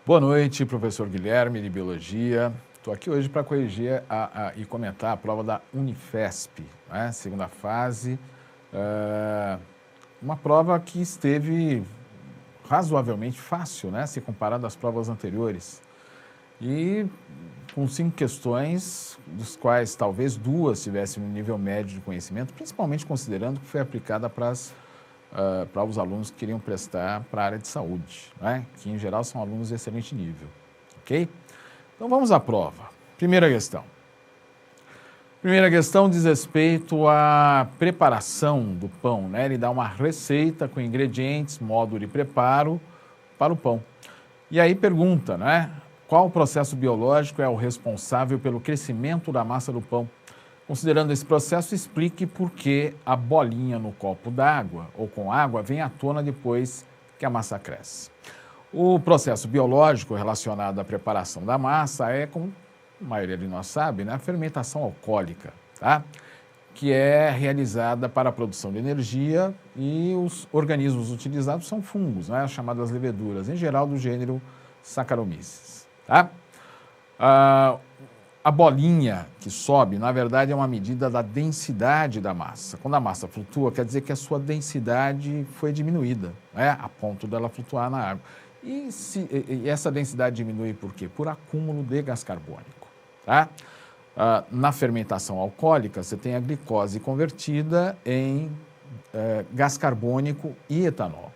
Boa noite, professor Guilherme de Biologia. Estou aqui hoje para corrigir e comentar a prova da Unifesp, né? Segunda fase. Uma prova que esteve razoavelmente fácil, né? Se comparado às provas anteriores. E com 5 questões, dos quais talvez 2 tivessem um nível médio de conhecimento, principalmente considerando que foi aplicada para os alunos que queriam prestar para a área de saúde, né? Que em geral são alunos de excelente nível, ok? Então vamos à prova. Primeira questão. Primeira questão diz respeito à preparação do pão, né? Ele dá uma receita com ingredientes, modo de preparo para o pão. E aí pergunta, né? Qual processo biológico é o responsável pelo crescimento da massa do pão? Considerando esse processo, explique por que a bolinha no copo d'água ou com água vem à tona depois que a massa cresce. O processo biológico relacionado à preparação da massa é, como a maioria de nós sabe, né, a fermentação alcoólica, tá? Que é realizada para a produção de energia e os organismos utilizados são fungos, né, chamadas leveduras, em geral do gênero Saccharomyces, tá? A bolinha que sobe, na verdade, é uma medida da densidade da massa. Quando a massa flutua, quer dizer que a sua densidade foi diminuída, né, a ponto dela flutuar na água. E essa densidade diminui por quê? Por acúmulo de gás carbônico, tá? Na fermentação alcoólica, você tem a glicose convertida em gás carbônico e etanol,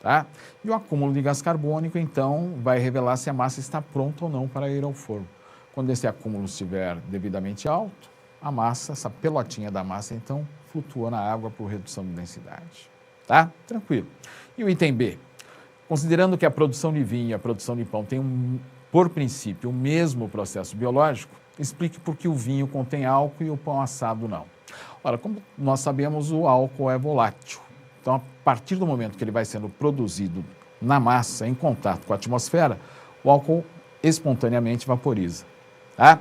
tá? E o acúmulo de gás carbônico, então, vai revelar se a massa está pronta ou não para ir ao forno. Quando esse acúmulo estiver devidamente alto, a massa, essa pelotinha da massa, então, flutua na água por redução de densidade. Tá? Tranquilo. E o item B? Considerando que a produção de vinho e a produção de pão têm, por princípio, o mesmo processo biológico, explique por que o vinho contém álcool e o pão assado não. Ora, como nós sabemos, o álcool é volátil. Então, a partir do momento que ele vai sendo produzido na massa, em contato com a atmosfera, o álcool espontaneamente vaporiza. Tá?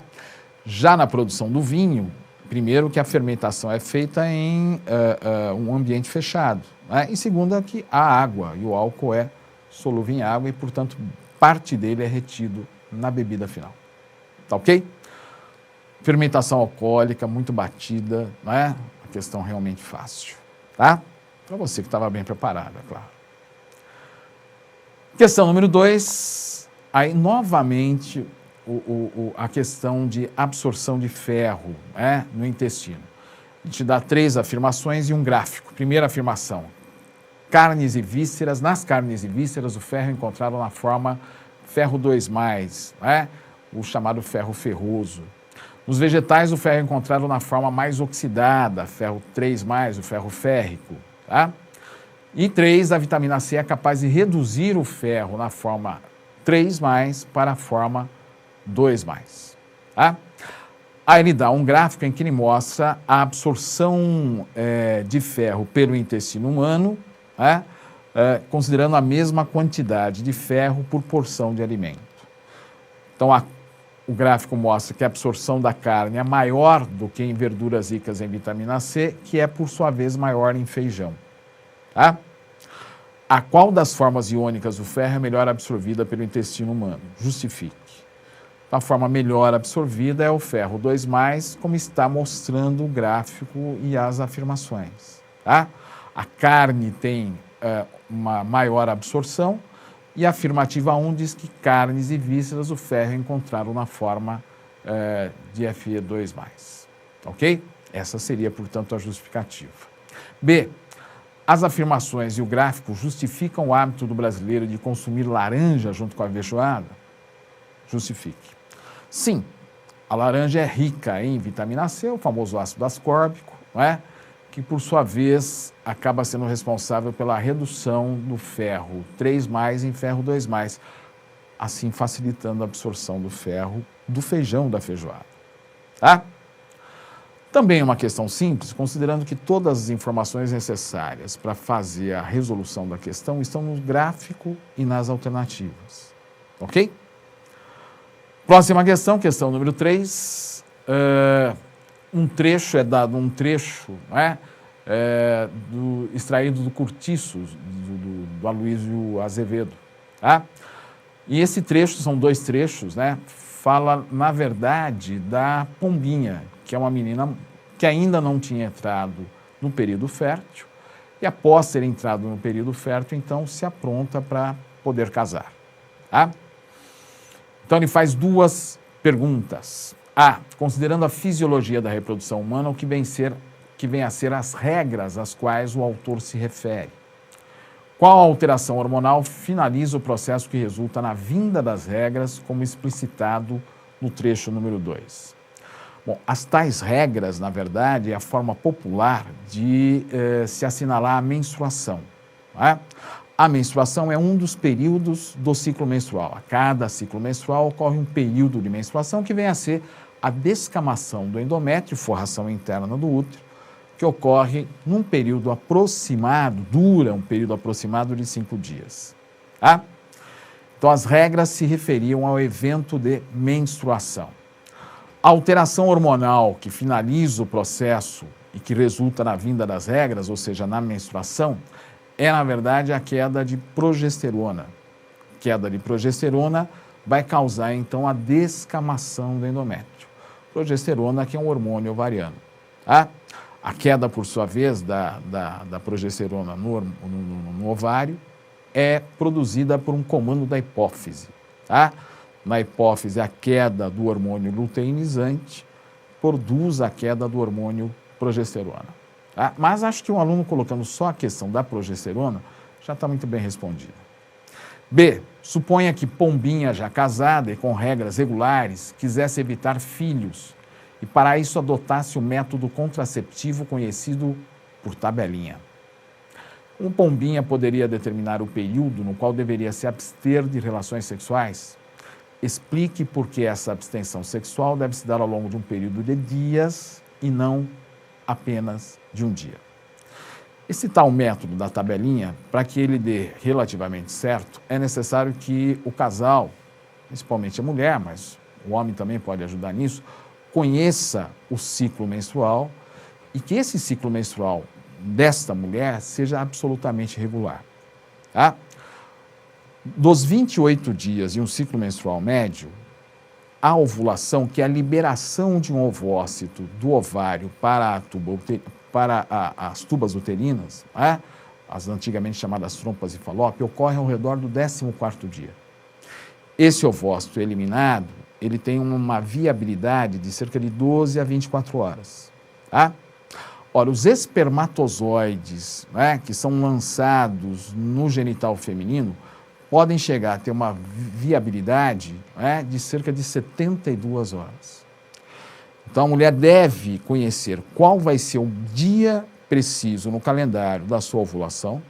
Já na produção do vinho, primeiro que a fermentação é feita em um ambiente fechado, né? E segundo é que há água e o álcool é solúvel em água e, portanto, parte dele é retido na bebida final. Tá ok? Fermentação alcoólica, muito batida, não é? Uma questão realmente fácil, tá? Para você que estava bem preparado, é claro. Questão número 2, aí novamente a questão de absorção de ferro, né, no intestino. A gente dá 3 afirmações e um gráfico. Primeira afirmação, carnes e vísceras. Nas carnes e vísceras, o ferro é encontrado na forma ferro 2+, né, o chamado ferro ferroso. Nos vegetais, o ferro é encontrado na forma mais oxidada, ferro 3+, o ferro férrico. Tá? E 3, a vitamina C é capaz de reduzir o ferro na forma 3+, para a forma 2+. Tá? Aí ele dá um gráfico em que ele mostra a absorção de ferro pelo intestino humano, né, considerando a mesma quantidade de ferro por porção de alimento. Então, o gráfico mostra que a absorção da carne é maior do que em verduras ricas em vitamina C, que é, por sua vez, maior em feijão. Tá? A qual das formas iônicas do ferro é melhor absorvida pelo intestino humano? Justifique. A forma melhor absorvida é o ferro 2+, como está mostrando o gráfico e as afirmações. Tá? A carne tem uma maior absorção e a afirmativa 1 diz que carnes e vísceras o ferro encontraram na forma de Fe2+. Ok? Essa seria, portanto, a justificativa. B. As afirmações e o gráfico justificam o hábito do brasileiro de consumir laranja junto com a feijoada? Justifique. Sim, a laranja é rica em vitamina C, o famoso ácido ascórbico, não é? Que, por sua vez, acaba sendo responsável pela redução do ferro 3+ em ferro 2+, assim facilitando a absorção do ferro do feijão da feijoada. Tá? Também uma questão simples, considerando que todas as informações necessárias para fazer a resolução da questão estão no gráfico e nas alternativas. Ok? Próxima questão, questão número 3. Um trecho é dado, né, extraído do Cortiços, do Aloysio Azevedo. Tá? E esse trecho, são 2 trechos, né? Fala, na verdade, da pombinha, que é uma menina que ainda não tinha entrado no período fértil, e após ter entrado no período fértil, então se apronta para poder casar. Tá? Então ele faz 2 perguntas. A, considerando a fisiologia da reprodução humana, o que vem a ser as regras às quais o autor se refere. Qual alteração hormonal finaliza o processo que resulta na vinda das regras, como explicitado no trecho número 2? Bom, as tais regras, na verdade, é a forma popular de se assinalar a menstruação. Tá? A menstruação é um dos períodos do ciclo menstrual. A cada ciclo menstrual ocorre um período de menstruação que vem a ser a descamação do endométrio, forração interna do útero, que ocorre num período aproximado, dura um período aproximado de 5 dias. Tá? Então, as regras se referiam ao evento de menstruação. A alteração hormonal que finaliza o processo e que resulta na vinda das regras, ou seja, na menstruação, é, na verdade, a queda de progesterona. Queda de progesterona vai causar, então, a descamação do endométrio. Progesterona, que é um hormônio ovariano. Tá? A queda, por sua vez, da progesterona no ovário é produzida por um comando da hipófise. Tá? Na hipófise, a queda do hormônio luteinizante produz a queda do hormônio progesterona. Tá? Mas acho que um aluno colocando só a questão da progesterona já está muito bem respondido. B. Suponha que pombinha já casada e com regras regulares quisesse evitar filhos e para isso adotasse o método contraceptivo conhecido por tabelinha. Como pombinha poderia determinar o período no qual deveria se abster de relações sexuais? Explique por que essa abstenção sexual deve se dar ao longo de um período de dias e não apenas de um dia. Esse tal método da tabelinha, para que ele dê relativamente certo, é necessário que o casal, principalmente a mulher, mas o homem também pode ajudar nisso, conheça o ciclo menstrual e que esse ciclo menstrual desta mulher seja absolutamente regular. Tá? Dos 28 dias em um ciclo menstrual médio, a ovulação, que é a liberação de um ovócito do ovário para as tubas uterinas, né? As antigamente chamadas trompas e falópio, ocorre ao redor do 14º dia. Esse ovócito eliminado, ele tem uma viabilidade de cerca de 12 a 24 horas. Tá? Ora, os espermatozoides, né, que são lançados no genital feminino, podem chegar a ter uma viabilidade, né, de cerca de 72 horas. Então, a mulher deve conhecer qual vai ser o dia preciso no calendário da sua ovulação,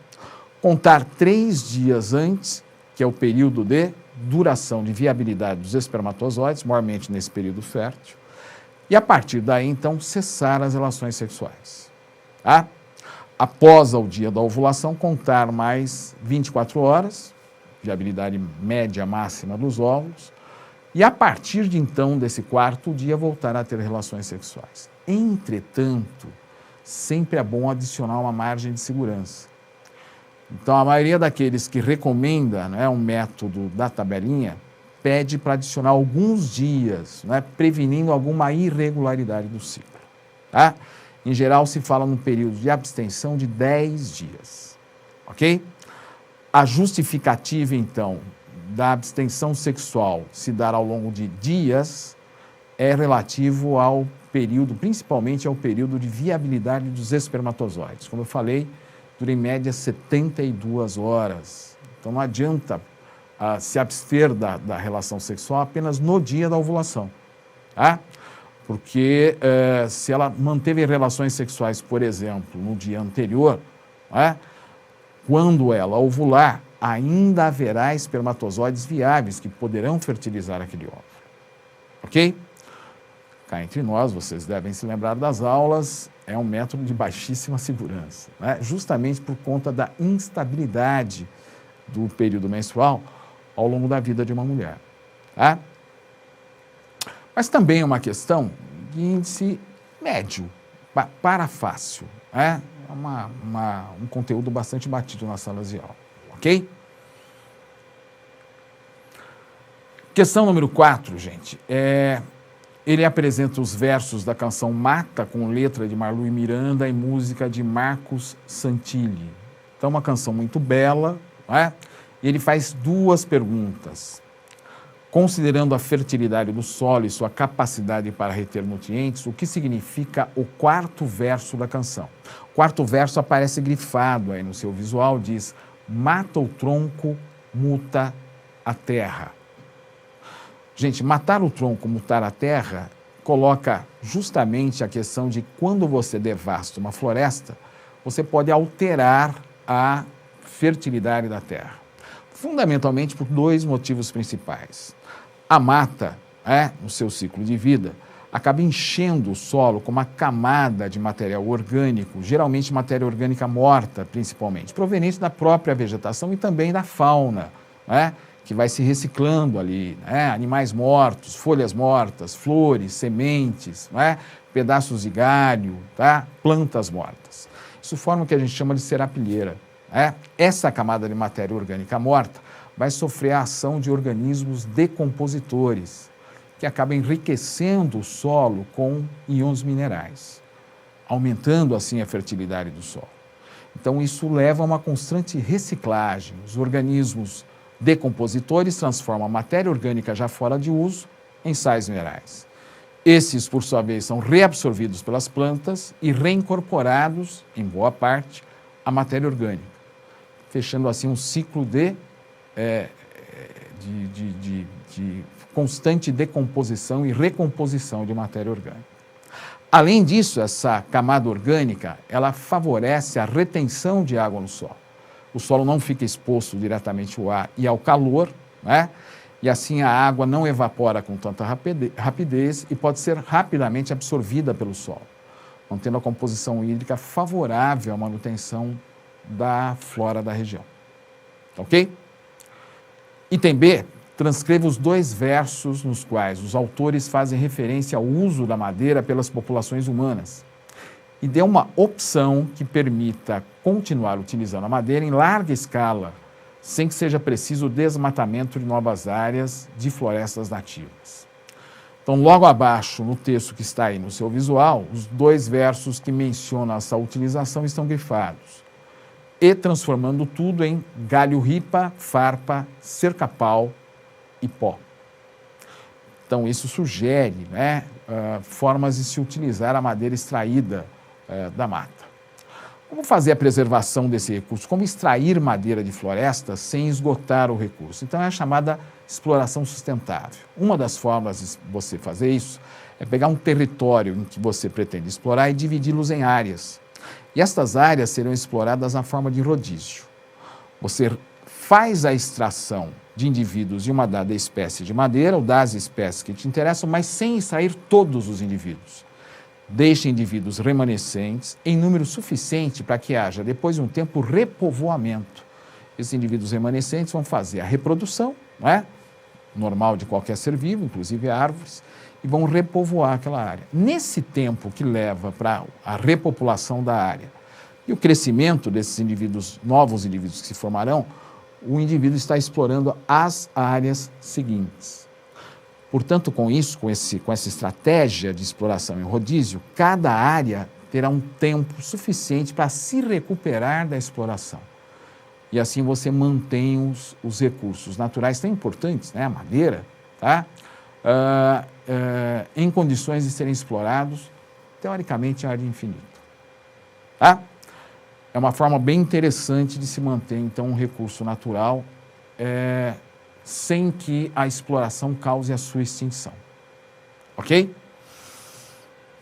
contar 3 dias antes, que é o período de duração de viabilidade dos espermatozoides, maiormente nesse período fértil, e a partir daí, então, cessar as relações sexuais. Tá? Após o dia da ovulação, contar mais 24 horas, viabilidade média máxima dos óvulos, e a partir de então, desse 4º dia, voltar a ter relações sexuais. Entretanto, sempre é bom adicionar uma margem de segurança. Então, a maioria daqueles que recomenda, né, um método da tabelinha pede para adicionar alguns dias, né, prevenindo alguma irregularidade do ciclo. Tá? Em geral, se fala num período de abstenção de 10 dias. Ok? A justificativa, então, da abstenção sexual se dar ao longo de dias é relativo ao período, principalmente ao período de viabilidade dos espermatozoides. Como eu falei, dura em média 72 horas. Então, não adianta se abster da relação sexual apenas no dia da ovulação. Tá? Porque se ela manteve relações sexuais, por exemplo, no dia anterior, quando ela ovular, ainda haverá espermatozoides viáveis que poderão fertilizar aquele óvulo. Ok? Cá entre nós, vocês devem se lembrar das aulas, é um método de baixíssima segurança, né? Justamente por conta da instabilidade do período menstrual ao longo da vida de uma mulher. Tá? Mas também é uma questão de índice médio, para fácil. É um conteúdo bastante batido nas salas de aula. Ok? Questão número 4, gente, ele apresenta os versos da canção Mata, com letra de Marlui Miranda e música de Marcos Santilli. Então, uma canção muito bela, não é? E ele faz duas perguntas. Considerando a fertilidade do solo e sua capacidade para reter nutrientes, o que significa o quarto verso da canção? O quarto verso aparece grifado aí no seu visual, diz: mata o tronco, muta a terra. Gente, matar o tronco, mutar a terra, coloca justamente a questão de quando você devasta uma floresta, você pode alterar a fertilidade da terra. Fundamentalmente por dois motivos principais. A mata, no seu ciclo de vida, acaba enchendo o solo com uma camada de material orgânico, geralmente matéria orgânica morta, principalmente, proveniente da própria vegetação e também da fauna, que vai se reciclando ali, animais mortos, folhas mortas, flores, sementes, pedaços de galho, plantas mortas. Isso forma o que a gente chama de serapilheira. Essa camada de matéria orgânica morta vai sofrer a ação de organismos decompositores, que acabam enriquecendo o solo com íons minerais, aumentando assim a fertilidade do solo. Então isso leva a uma constante reciclagem. Os organismos decompositores transformam a matéria orgânica já fora de uso em sais minerais. Esses, por sua vez, são reabsorvidos pelas plantas e reincorporados, em boa parte, à matéria orgânica, fechando assim um ciclo de constante decomposição e recomposição de matéria orgânica. Além disso, essa camada orgânica, ela favorece a retenção de água no solo. O solo não fica exposto diretamente ao ar e ao calor, e assim a água não evapora com tanta rapidez e pode ser rapidamente absorvida pelo solo, mantendo a composição hídrica favorável à manutenção da flora da região. Ok? Item B, transcreva os dois versos nos quais os autores fazem referência ao uso da madeira pelas populações humanas e dê uma opção que permita continuar utilizando a madeira em larga escala, sem que seja preciso o desmatamento de novas áreas de florestas nativas. Então, logo abaixo, no texto que está aí no seu visual, os dois versos que mencionam essa utilização estão grifados. E transformando tudo em galho-ripa, farpa, cerca-pau e pó. Então, isso sugere formas de se utilizar a madeira extraída da mata. Como fazer a preservação desse recurso? Como extrair madeira de florestas sem esgotar o recurso? Então, é a chamada exploração sustentável. Uma das formas de você fazer isso é pegar um território em que você pretende explorar e dividi-los em áreas. E estas áreas serão exploradas na forma de rodízio. Você faz a extração de indivíduos de uma dada espécie de madeira ou das espécies que te interessam, mas sem extrair todos os indivíduos. Deixe indivíduos remanescentes em número suficiente para que haja, depois de um tempo, repovoamento. Esses indivíduos remanescentes vão fazer a reprodução, normal de qualquer ser vivo, inclusive árvores, e vão repovoar aquela área. Nesse tempo que leva para a repopulação da área e o crescimento desses indivíduos, novos indivíduos que se formarão, o indivíduo está explorando as áreas seguintes. Portanto, com isso, com essa estratégia de exploração em rodízio, cada área terá um tempo suficiente para se recuperar da exploração. E assim você mantém os recursos naturais tão importantes, a madeira, em condições de serem explorados, teoricamente, em área infinita. É uma forma bem interessante de se manter, então, um recurso natural sem que a exploração cause a sua extinção. Ok?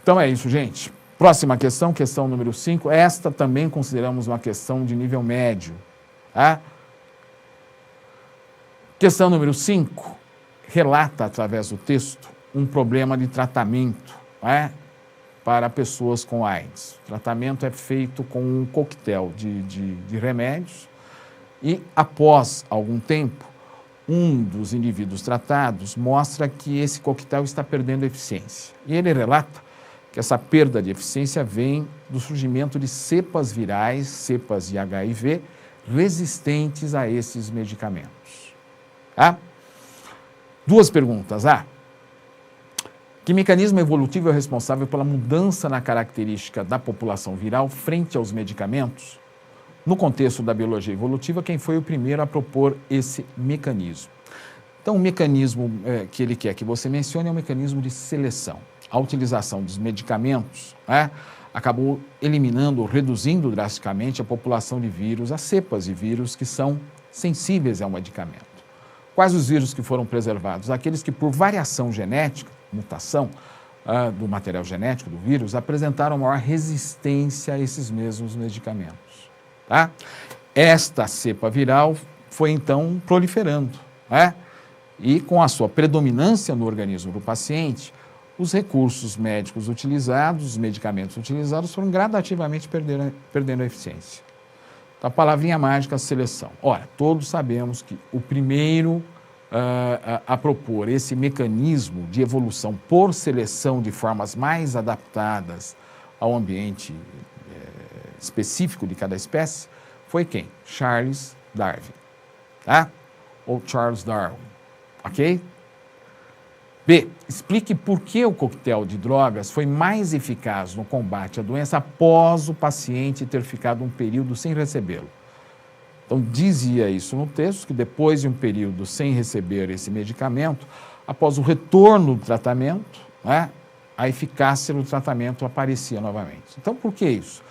Então é isso, gente. Próxima questão, questão número 5. Esta também consideramos uma questão de nível médio. Questão número 5 relata, através do texto, um problema de tratamento para pessoas com AIDS. O tratamento é feito com um coquetel de remédios e, após algum tempo, um dos indivíduos tratados mostra que esse coquetel está perdendo eficiência. E ele relata que essa perda de eficiência vem do surgimento de cepas virais, cepas de HIV, resistentes a esses medicamentos. Duas perguntas. A. Que mecanismo evolutivo é responsável pela mudança na característica da população viral frente aos medicamentos? No contexto da biologia evolutiva, quem foi o primeiro a propor esse mecanismo? Então, o mecanismo que ele quer que você mencione é o mecanismo de seleção. A utilização dos medicamentos acabou eliminando, reduzindo drasticamente a população de vírus, as cepas de vírus que são sensíveis ao medicamento. Quais os vírus que foram preservados? Aqueles que, por variação genética, mutação do material genético do vírus, apresentaram maior resistência a esses mesmos medicamentos. Tá? Esta cepa viral foi, então, proliferando. E, com a sua predominância no organismo do paciente, os recursos médicos utilizados, os medicamentos utilizados, foram gradativamente perdendo a eficiência. Então, a palavrinha mágica, seleção. Ora, todos sabemos que o primeiro a propor esse mecanismo de evolução por seleção de formas mais adaptadas ao ambiente específico de cada espécie foi quem? Charles Darwin, tá? Ou Charles Darwin, ok? B. Explique por que o coquetel de drogas foi mais eficaz no combate à doença após o paciente ter ficado um período sem recebê-lo. Então, dizia isso no texto, que depois de um período sem receber esse medicamento, após o retorno do tratamento, a eficácia do tratamento aparecia novamente. Então, por que isso?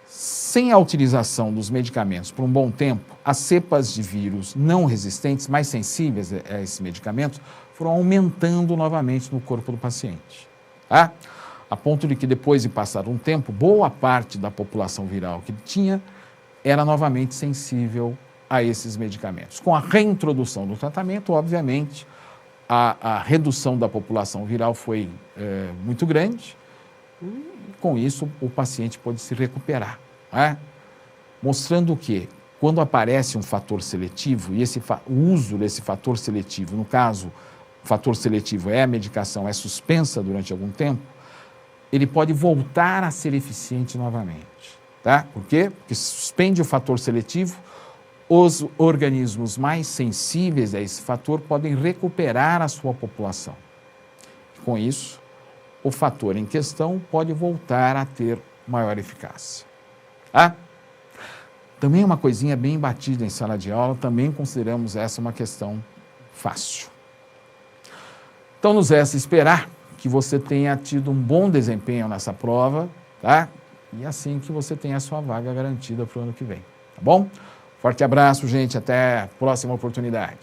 Sem a utilização dos medicamentos por um bom tempo, as cepas de vírus não resistentes, mais sensíveis a esses medicamentos, foram aumentando novamente no corpo do paciente. A ponto de que, depois de passar um tempo, boa parte da população viral que ele tinha era novamente sensível a esses medicamentos. Com a reintrodução do tratamento, obviamente, a redução da população viral foi muito grande e, com isso, o paciente pôde se recuperar. Mostrando que, quando aparece um fator seletivo, e o uso desse fator seletivo, no caso, o fator seletivo é a medicação, é suspensa durante algum tempo, ele pode voltar a ser eficiente novamente. Tá? Por quê? Porque se suspende o fator seletivo, os organismos mais sensíveis a esse fator podem recuperar a sua população. Com isso, o fator em questão pode voltar a ter maior eficácia. Também uma coisinha bem batida em sala de aula, também consideramos essa uma questão fácil. Então, nos resta esperar que você tenha tido um bom desempenho nessa prova, tá? E assim que você tenha a sua vaga garantida para o ano que vem, tá bom? Forte abraço, gente, até a próxima oportunidade.